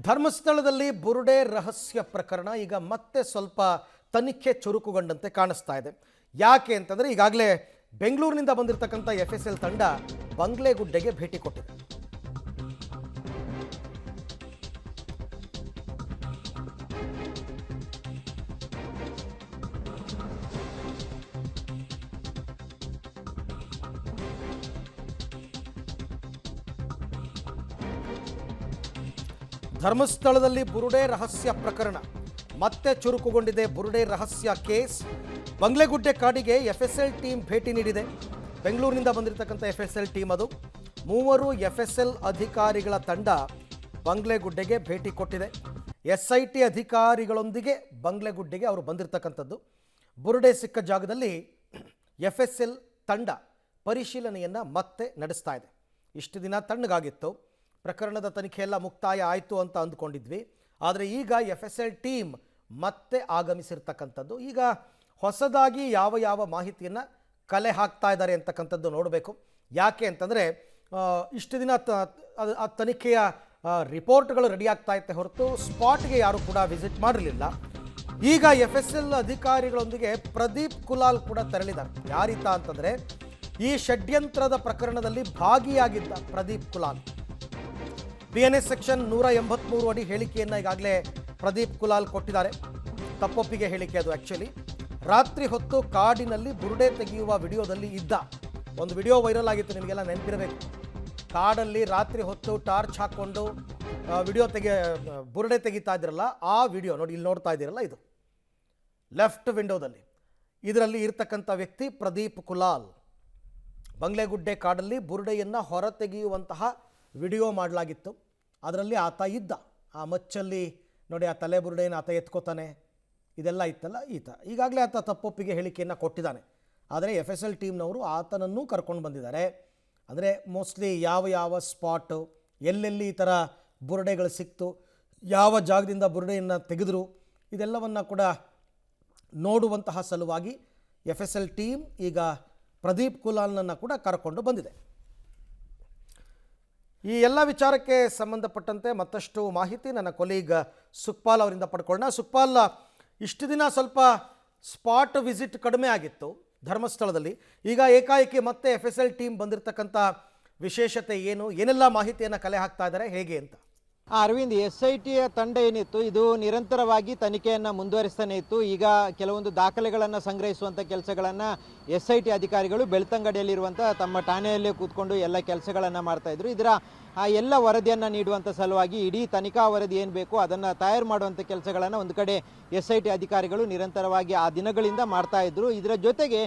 ಧರ್ಮಸ್ಥಳದಲ್ಲಿ ಬುರುಡೆ ರಹಸ್ಯ ಪ್ರಕರಣ ಈಗ ಮತ್ತೆ ಸ್ವಲ್ಪ ತನಿಖೆ ಚುರುಕುಗೊಂಡಂತೆ ಕಾಣಿಸ್ತಾ ಇದೆ. ಯಾಕೆ ಅಂತಂದರೆ ಈಗಾಗಲೇ ಬೆಂಗಳೂರಿನಿಂದ ಬಂದಿರತಕ್ಕಂಥ FSL ತಂಡ ಬಂಗ್ಲೆಗುಡ್ಡೆಗೆ ಭೇಟಿ ಕೊಟ್ಟಿದೆ. ಧರ್ಮಸ್ಥಳದಲ್ಲಿ ಬುರುಡೆ ರಹಸ್ಯ ಪ್ರಕರಣ ಮತ್ತೆ ಚುರುಕುಗೊಂಡಿದೆ. ಬುರುಡೆ ರಹಸ್ಯ ಕೇಸ್. ಬಂಗ್ಲೆಗುಡ್ಡೆ ಕಾಡಿಗೆ FSL ಟೀಮ್ ಭೇಟಿ ನೀಡಿದೆ. ಬೆಂಗಳೂರಿನಿಂದ ಬಂದಿರತಕ್ಕಂಥ FSL ಟೀಮ್ ಅದು. 3 FSL ಅಧಿಕಾರಿಗಳ ತಂಡ ಬಂಗ್ಲೆಗುಡ್ಡೆಗೆ ಭೇಟಿ ಕೊಟ್ಟಿದೆ. SIT ಅಧಿಕಾರಿಗಳೊಂದಿಗೆ ಬಂಗ್ಲೆಗುಡ್ಡೆಗೆ ಅವರು ಬಂದಿರತಕ್ಕಂಥದ್ದು. ಬುರುಡೆ ಸಿಕ್ಕ ಜಾಗದಲ್ಲಿ FSL ತಂಡ ಪರಿಶೀಲನೆಯನ್ನು ಮತ್ತೆ ನಡೆಸ್ತಾ ಇದೆ. ಇಷ್ಟು ದಿನ ತಣ್ಣಗಾಗಿತ್ತು. ಪ್ರಕರಣದ ತನಿಖೆಯೆಲ್ಲ ಮುಕ್ತಾಯ ಆಯಿತು ಅಂತ ಅಂದ್ಕೊಂಡಿದ್ವಿ. ಆದರೆ ಈಗ FSL ಟೀಮ್ ಮತ್ತೆ ಆಗಮಿಸಿರ್ತಕ್ಕಂಥದ್ದು. ಈಗ ಹೊಸದಾಗಿ ಯಾವ ಮಾಹಿತಿಯನ್ನು ಕಲೆ ಹಾಕ್ತಾ ಇದ್ದಾರೆ ಅಂತಕ್ಕಂಥದ್ದು ನೋಡಬೇಕು. ಯಾಕೆ ಅಂತಂದರೆ ಇಷ್ಟು ದಿನ ಆ ತನಿಖೆಯ ರಿಪೋರ್ಟ್ಗಳು ರೆಡಿ ಆಗ್ತಾ ಇತ್ತೆ ಹೊರತು ಸ್ಪಾಟ್ಗೆ ಯಾರು ಕೂಡ ವಿಸಿಟ್ ಮಾಡಿರಲಿಲ್ಲ. ಈಗ FSL ಅಧಿಕಾರಿಗಳೊಂದಿಗೆ ಪ್ರದೀಪ್ ಕುಲಾಲ್ ಕೂಡ ತೆರಳಿದ್ದಾರೆ. ಯಾರೀತ ಅಂತಂದರೆ ಈ ಷಡ್ಯಂತ್ರದ ಪ್ರಕರಣದಲ್ಲಿ ಭಾಗಿಯಾಗಿದ್ದ ಪ್ರದೀಪ್ ಕುಲಾಲ್. BNS ಸೆಕ್ಷನ್ 183 ಅಡಿ ಹೇಳಿಕೆಯನ್ನು ಈಗಾಗಲೇ ಪ್ರದೀಪ್ ಕುಲಾಲ್ ಕೊಟ್ಟಿದ್ದಾರೆ. ತಪ್ಪೊಪ್ಪಿಗೆ ಹೇಳಿಕೆ ಅದು. ಆ್ಯಕ್ಚುಲಿ ರಾತ್ರಿ ಹೊತ್ತು ಕಾಡಿನಲ್ಲಿ ಬುರುಡೆ ತೆಗೆಯುವ ವಿಡಿಯೋದಲ್ಲಿ ಇದ್ದ ಒಂದು ವಿಡಿಯೋ ವೈರಲ್ ಆಗಿತ್ತು, ನಿಮಗೆಲ್ಲ ನೆನಪಿರಬೇಕು. ಕಾಡಲ್ಲಿ ರಾತ್ರಿ ಹೊತ್ತು ಟಾರ್ಚ್ ಹಾಕ್ಕೊಂಡು ಬುರುಡೆ ತೆಗಿತಾ ಇದ್ರಲ್ಲ, ಆ ವಿಡಿಯೋ ನೋಡಿ, ಇಲ್ಲಿ ನೋಡ್ತಾ ಇದ್ದೀರಲ್ಲ, ಇದು ಲೆಫ್ಟ್ ವಿಂಡೋದಲ್ಲಿ ಇದರಲ್ಲಿ ಇರ್ತಕ್ಕಂಥ ವ್ಯಕ್ತಿ ಪ್ರದೀಪ್ ಕುಲಾಲ್. ಬಂಗ್ಲೆಗುಡ್ಡೆ ಕಾಡಲ್ಲಿ ಬುರುಡೆಯನ್ನು ಹೊರ ತೆಗೆಯುವಂತಹ ವಿಡಿಯೋ ಮಾಡಲಾಗಿತ್ತು. ಅದರಲ್ಲಿ ಆತ ಇದ್ದ. ಆ ಮಚ್ಚಲ್ಲಿ ನೋಡಿ, ಆ ತಲೆ ಬುರುಡೆಯನ್ನು ಆತ ಎತ್ಕೋತಾನೆ, ಇದೆಲ್ಲ ಇತ್ತಲ್ಲ ಈತ. ಈಗಾಗಲೇ ಆತ ತಪ್ಪೊಪ್ಪಿಗೆ ಹೇಳಿಕೆಯನ್ನು ಕೊಟ್ಟಿದ್ದಾನೆ. ಆದರೆ FSL ಟೀಮ್ನವರು ಆತನನ್ನೂ ಕರ್ಕೊಂಡು ಬಂದಿದ್ದಾರೆ. ಅಂದರೆ ಮೋಸ್ಟ್ಲಿ ಯಾವ ಸ್ಪಾಟು, ಎಲ್ಲೆಲ್ಲಿ ಈ ಥರ ಬುರುಡೆಗಳು ಸಿಕ್ತು, ಯಾವ ಜಾಗದಿಂದ ಬುರುಡೆಯನ್ನು ತೆಗೆದರು, ಇದೆಲ್ಲವನ್ನು ಕೂಡ ನೋಡುವಂತಹ ಸಲುವಾಗಿ FSL ಟೀಮ್ ಈಗ ಪ್ರದೀಪ್ ಕುಲಾಲ್ನನ್ನು ಕೂಡ ಕರ್ಕೊಂಡು ಬಂದಿದೆ. ಈ ಎಲ್ಲ ವಿಚಾರಕ್ಕೆ ಸಂಬಂಧಪಟ್ಟಂತೆ ಮತ್ತಷ್ಟು ಮಾಹಿತಿ ನನ್ನ ಕೊಲೀಗ್ ಸುಕ್ಪಾಲ್ ಅವರಿಂದ ಪಡ್ಕೊಳ್ಳೋಣ. ಸುಕ್ಪಾಲ್, ಇಷ್ಟು ದಿನ ಸ್ವಲ್ಪ ಸ್ಪಾಟ್ ವಿಸಿಟ್ ಕಡಿಮೆ ಆಗಿತ್ತು ಧರ್ಮಸ್ಥಳದಲ್ಲಿ. ಈಗ ಏಕಾಏಕಿ ಮತ್ತೆ FSL ಟೀಮ್ ಬಂದಿರತಕ್ಕಂಥ ವಿಶೇಷತೆ ಏನು, ಏನೆಲ್ಲ ಮಾಹಿತಿಯನ್ನು ಕಲೆ ಹಾಕ್ತಾ ಇದ್ದಾರೆ, ಹೇಗೆ ಅಂತ? ಅರವಿಂದ್, SITಯ ತಂಡ ಏನಿತ್ತು ಇದು ನಿರಂತರವಾಗಿ ತನಿಖೆಯನ್ನು ಮುಂದುವರಿಸ್ತಾನೆ ಇತ್ತು. ಈಗ ಕೆಲವೊಂದು ದಾಖಲೆಗಳನ್ನು ಸಂಗ್ರಹಿಸುವಂಥ ಕೆಲಸಗಳನ್ನು SIT ಅಧಿಕಾರಿಗಳು ಬೆಳ್ತಂಗಡಿಯಲ್ಲಿರುವಂಥ ತಮ್ಮ ಠಾಣೆಯಲ್ಲೇ ಕೂತ್ಕೊಂಡು ಎಲ್ಲ ಕೆಲಸಗಳನ್ನು ಮಾಡ್ತಾಯಿದ್ರು. ಇದರ ಎಲ್ಲ ವರದಿಯನ್ನು ನೀಡುವಂಥ ಸಲುವಾಗಿ ಇಡೀ ತನಿಖಾ ವರದಿ ಏನು ಬೇಕು ಅದನ್ನು ತಯಾರು ಮಾಡುವಂಥ ಕೆಲಸಗಳನ್ನು ಒಂದು ಕಡೆ SIT ಅಧಿಕಾರಿಗಳು ನಿರಂತರವಾಗಿ ಆ ದಿನಗಳಿಂದ ಮಾಡ್ತಾಯಿದ್ರು. ಇದರ ಜೊತೆಗೆ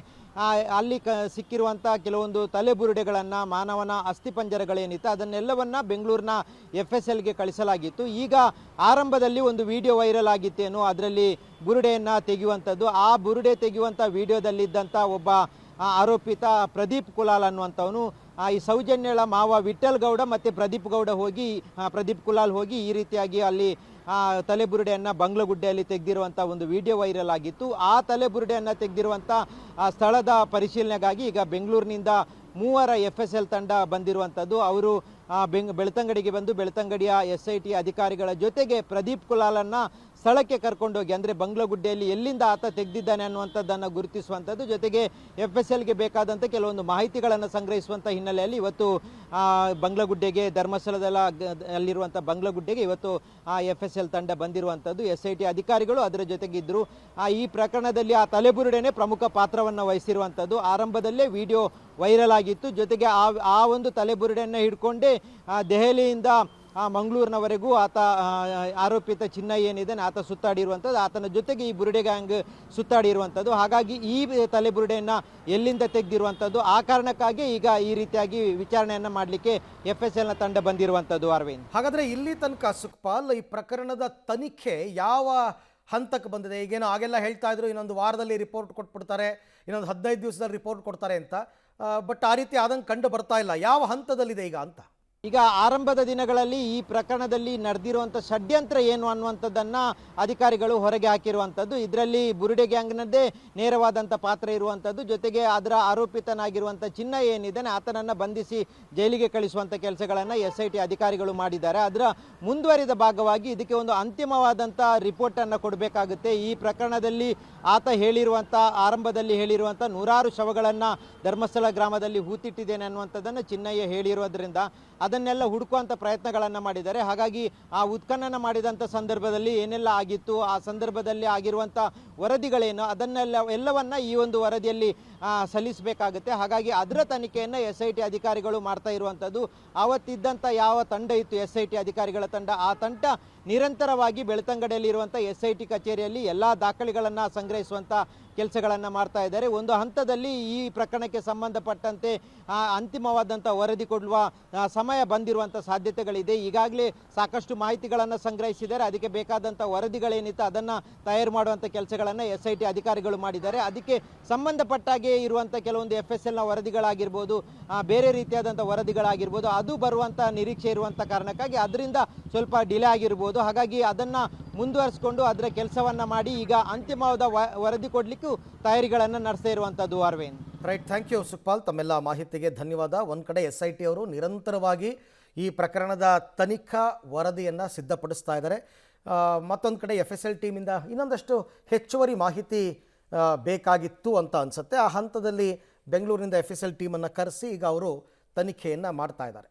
ಅಲ್ಲಿ ಸಿಕ್ಕಿರುವಂಥ ಕೆಲವೊಂದು ತಲೆಬುರುಡೆಗಳನ್ನು, ಮಾನವನ ಅಸ್ಥಿಪಂಜರಗಳೇನಿತ್ತು ಅದನ್ನೆಲ್ಲವನ್ನು ಬೆಂಗಳೂರಿನ FSLಗೆ ಕಳಿಸಲಾಗಿತ್ತು. ಈಗ ಆರಂಭದಲ್ಲಿ ಒಂದು ವಿಡಿಯೋ ವೈರಲ್ ಆಗಿತ್ತೇನೋ, ಅದರಲ್ಲಿ ಬುರುಡೆಯನ್ನು ತೆಗೆಯುವಂಥದ್ದು. ಆ ಬುರುಡೆ ತೆಗೆಯುವಂಥ ವಿಡಿಯೋದಲ್ಲಿದ್ದಂಥ ಒಬ್ಬ ಆರೋಪಿತ ಪ್ರದೀಪ್ ಕುಲಾಲ್ ಅನ್ನುವಂಥವನು ಈ ಸೌಜನ್ಯಳ ಮಾವ ವಿಠಲ್ ಗೌಡ ಮತ್ತು ಪ್ರದೀಪ್ ಕುಲಾಲ್ ಹೋಗಿ ಈ ರೀತಿಯಾಗಿ ಅಲ್ಲಿ ತಲೆಬುರುಡೆಯನ್ನು ಬಂಗ್ಲೆಗುಡ್ಡೆಯಲ್ಲಿ ತೆಗೆದಿರುವಂಥ ಒಂದು ವಿಡಿಯೋ ವೈರಲ್ ಆಗಿತ್ತು. ಆ ತಲೆಬುರುಡೆಯನ್ನು ತೆಗೆದಿರುವಂಥ ಸ್ಥಳದ ಪರಿಶೀಲನೆಗಾಗಿ ಈಗ ಬೆಂಗಳೂರಿನಿಂದ 3 FSL ತಂಡ ಬಂದಿರುವಂಥದ್ದು. ಅವರು ಬೆಳ್ತಂಗಡಿಗೆ ಬಂದು ಬೆಳ್ತಂಗಡಿಯ SIT ಅಧಿಕಾರಿಗಳ ಜೊತೆಗೆ ಪ್ರದೀಪ್ ಕುಲಾಲನ್ನು ಸ್ಥಳಕ್ಕೆ ಕರ್ಕೊಂಡೋಗಿ, ಅಂದರೆ ಬಂಗ್ಲೆಗುಡ್ಡೆಯಲ್ಲಿ ಎಲ್ಲಿಂದ ಆತ ತೆಗೆದಿದ್ದಾನೆ ಅನ್ನುವಂಥದ್ದನ್ನು ಗುರುತಿಸುವಂಥದ್ದು, ಜೊತೆಗೆ FSLಗೆ ಬೇಕಾದಂಥ ಕೆಲವೊಂದು ಮಾಹಿತಿಗಳನ್ನು ಸಂಗ್ರಹಿಸುವಂಥ ಹಿನ್ನೆಲೆಯಲ್ಲಿ ಇವತ್ತು ಬಂಗ್ಲೆಗುಡ್ಡೆಗೆ, ಧರ್ಮಸ್ಥಳದಲ್ಲಿರುವಂಥ ಬಂಗ್ಲೆಗುಡ್ಡೆಗೆ ಇವತ್ತು FSL ತಂಡ ಬಂದಿರುವಂಥದ್ದು. SIT ಅಧಿಕಾರಿಗಳು ಅದರ ಜೊತೆಗಿದ್ದರು. ಈ ಪ್ರಕರಣದಲ್ಲಿ ಆ ತಲೆಬುರುಡೆನೇ ಪ್ರಮುಖ ಪಾತ್ರವನ್ನು ವಹಿಸಿರುವಂಥದ್ದು. ಆರಂಭದಲ್ಲೇ ವಿಡಿಯೋ ವೈರಲ್ ಆಗಿತ್ತು. ಜೊತೆಗೆ ಆ ಒಂದು ತಲೆಬುರುಡೆಯನ್ನು ಹಿಡ್ಕೊಂಡೇ ದೆಹಲಿಯಿಂದ ಮಂಗಳೂರಿನವರೆಗೂ ಆತ ಆರೋಪಿತ ಚಿನ್ನಯ್ಯ ಏನಿದೆ ಆತ ಸುತ್ತಾಡಿರುವಂಥದ್ದು, ಆತನ ಜೊತೆಗೆ ಈ ಬುರುಡೆ ಗ್ಯಾಂಗ್ ಸುತ್ತಾಡಿರುವಂಥದ್ದು. ಹಾಗಾಗಿ ಈ ತಲೆಬುರುಡೆಯನ್ನು ಎಲ್ಲಿಂದ ತೆಗೆದಿರುವಂಥದ್ದು, ಆ ಕಾರಣಕ್ಕಾಗಿ ಈಗ ಈ ರೀತಿಯಾಗಿ ವಿಚಾರಣೆಯನ್ನು ಮಾಡಲಿಕ್ಕೆ FSLನ ತಂಡ ಬಂದಿರುವಂಥದ್ದು. ಅರವಿಂದ್, ಹಾಗಾದರೆ ಇಲ್ಲಿ ತನಕ ಸುಕ್ಪಾಲ್, ಈ ಪ್ರಕರಣದ ತನಿಖೆ ಯಾವ ಹಂತಕ್ಕೆ ಬಂದಿದೆ? ಈಗೇನೋ ಆಗೆಲ್ಲ ಹೇಳ್ತಾ ಇದ್ರು ಇನ್ನೊಂದು ವಾರದಲ್ಲಿ ರಿಪೋರ್ಟ್ ಕೊಟ್ಬಿಡ್ತಾರೆ, ಇನ್ನೊಂದು 15 ದಿವಸದಲ್ಲಿ ರಿಪೋರ್ಟ್ ಕೊಡ್ತಾರೆ ಅಂತ. ಬಟ್ ಆ ರೀತಿ ಆದಂಗೆ ಕಂಡು ಬರ್ತಾ ಇಲ್ಲ. ಯಾವ ಹಂತದಲ್ಲಿದೆ ಈಗ ಅಂತ? ಈಗ ಆರಂಭದ ದಿನಗಳಲ್ಲಿ ಈ ಪ್ರಕರಣದಲ್ಲಿ ನಡೆದಿರುವಂಥ ಷಡ್ಯಂತ್ರ ಏನು ಅನ್ನುವಂಥದ್ದನ್ನು ಅಧಿಕಾರಿಗಳು ಹೊರಗೆ ಹಾಕಿರುವಂಥದ್ದು. ಇದರಲ್ಲಿ ಬುರುಡೆ ಗ್ಯಾಂಗ್ನದ್ದೇ ನೇರವಾದಂಥ ಪಾತ್ರ ಇರುವಂಥದ್ದು. ಜೊತೆಗೆ ಅದರ ಆರೋಪಿತನಾಗಿರುವಂಥ ಚಿನ್ನ ಏನಿದ್ದಾನೆ ಆತನನ್ನು ಬಂಧಿಸಿ ಜೈಲಿಗೆ ಕಳಿಸುವಂಥ ಕೆಲಸಗಳನ್ನು SIT ಅಧಿಕಾರಿಗಳು ಮಾಡಿದ್ದಾರೆ. ಅದರ ಮುಂದುವರಿದ ಭಾಗವಾಗಿ ಇದಕ್ಕೆ ಒಂದು ಅಂತಿಮವಾದಂಥ ರಿಪೋರ್ಟನ್ನು ಕೊಡಬೇಕಾಗುತ್ತೆ. ಈ ಪ್ರಕರಣದಲ್ಲಿ ಆತ ಹೇಳಿರುವಂಥ ಆರಂಭದಲ್ಲಿ ಹೇಳಿರುವಂಥ 100 ಶವಗಳನ್ನು ಧರ್ಮಸ್ಥಳ ಗ್ರಾಮದಲ್ಲಿ ಹೂತಿಟ್ಟಿದ್ದೇನೆ ಅನ್ನುವಂಥದ್ದನ್ನು ಚಿನ್ನಯ್ಯ ಹೇಳಿರೋದ್ರಿಂದ ಅದನ್ನೆಲ್ಲ ಹುಡುಕುವಂಥ ಪ್ರಯತ್ನಗಳನ್ನು ಮಾಡಿದ್ದಾರೆ. ಹಾಗಾಗಿ ಆ ಉತ್ಖನನ ಮಾಡಿದಂಥ ಸಂದರ್ಭದಲ್ಲಿ ಏನೆಲ್ಲ ಆಗಿತ್ತು, ಆ ಸಂದರ್ಭದಲ್ಲಿ ಆಗಿರುವಂಥ ವರದಿಗಳೇನು, ಎಲ್ಲವನ್ನ ಈ ಒಂದು ವರದಿಯಲ್ಲಿ ಸಲ್ಲಿಸಬೇಕಾಗುತ್ತೆ. ಹಾಗಾಗಿ ಅದರ ತನಿಖೆಯನ್ನು SIT ಅಧಿಕಾರಿಗಳು ಮಾಡ್ತಾ ಇರುವಂಥದ್ದು. ಆವತ್ತಿದ್ದಂಥ ಯಾವ ತಂಡ ಇತ್ತು SIT ಅಧಿಕಾರಿಗಳ ತಂಡ, ಆ ತಂಡ ನಿರಂತರವಾಗಿ ಬೆಳ್ತಂಗಡಿಯಲ್ಲಿರುವಂಥ SIT ಕಚೇರಿಯಲ್ಲಿ ಎಲ್ಲ ದಾಖಲೆಗಳನ್ನು ಸಂಗ್ರಹಿಸುವಂಥ ಕೆಲಸಗಳನ್ನು ಮಾಡ್ತಾ ಇದ್ದಾರೆ. ಒಂದು ಹಂತದಲ್ಲಿ ಈ ಪ್ರಕರಣಕ್ಕೆ ಸಂಬಂಧಪಟ್ಟಂತೆ ಅಂತಿಮವಾದಂಥ ವರದಿ ಕೊಡುವ ಸಮಯ ಬಂದಿರುವಂಥ ಸಾಧ್ಯತೆಗಳಿದೆ. ಈಗಾಗಲೇ ಸಾಕಷ್ಟು ಮಾಹಿತಿಗಳನ್ನು ಸಂಗ್ರಹಿಸಿದ್ದಾರೆ. ಅದಕ್ಕೆ ಬೇಕಾದಂಥ ವರದಿಗಳೇನಿತ್ತು ಅದನ್ನು ತಯಾರು ಮಾಡುವಂಥ ಕೆಲಸಗಳನ್ನು SIT ಅಧಿಕಾರಿಗಳು ಮಾಡಿದ್ದಾರೆ. ಅದಕ್ಕೆ ಸಂಬಂಧಪಟ್ಟಾಗೆ ಇರುವಂಥ ಕೆಲವೊಂದು FSLನ ವರದಿಗಳಾಗಿರ್ಬೋದು, ಬೇರೆ ರೀತಿಯಾದಂಥ ವರದಿಗಳಾಗಿರ್ಬೋದು, ಅದು ಬರುವಂಥ ನಿರೀಕ್ಷೆ ಇರುವಂಥ ಕಾರಣಕ್ಕಾಗಿ ಅದರಿಂದ ಸ್ವಲ್ಪ ಡಿಲೇ ಆಗಿರ್ಬೋದು. ಹಾಗಾಗಿ ಅದನ್ನು ಮುಂದುವರಿಸಿಕೊಂಡು ಅದರ ಕೆಲಸವನ್ನು ಮಾಡಿ ಈಗ ಅಂತಿಮವಾದ ವರದಿ ಕೊಡಲಿಕ್ಕೂ ತಯಾರಿಗಳನ್ನು ನಡೆಸ್ತಾ ಇರುವಂಥದ್ದು. Arvind, right, thank you Sukhpal, ತಮ್ಮೆಲ್ಲ ಮಾಹಿತಿಗೆ ಧನ್ಯವಾದ. ಒಂದು ಕಡೆ SIT ಅವರು ನಿರಂತರವಾಗಿ ಈ ಪ್ರಕರಣದ ತನಿಖಾ ವರದಿಯನ್ನು ಸಿದ್ಧಪಡಿಸ್ತಾ ಇದ್ದಾರೆ. ಮತ್ತೊಂದು ಕಡೆ FSL ಟೀಮಿಂದ ಇನ್ನೊಂದಷ್ಟು ಹೆಚ್ಚುವರಿ ಮಾಹಿತಿ ಬೇಕಾಗಿತ್ತು ಅಂತ ಅನಿಸುತ್ತೆ. ಆ ಹಂತದಲ್ಲಿ ಬೆಂಗಳೂರಿನಿಂದ FSL ಟೀಮನ್ನು ಕರೆಸಿ ಈಗ ಅವರು ತನಿಖೆಯನ್ನು ಮಾಡ್ತಾ ಇದ್ದಾರೆ.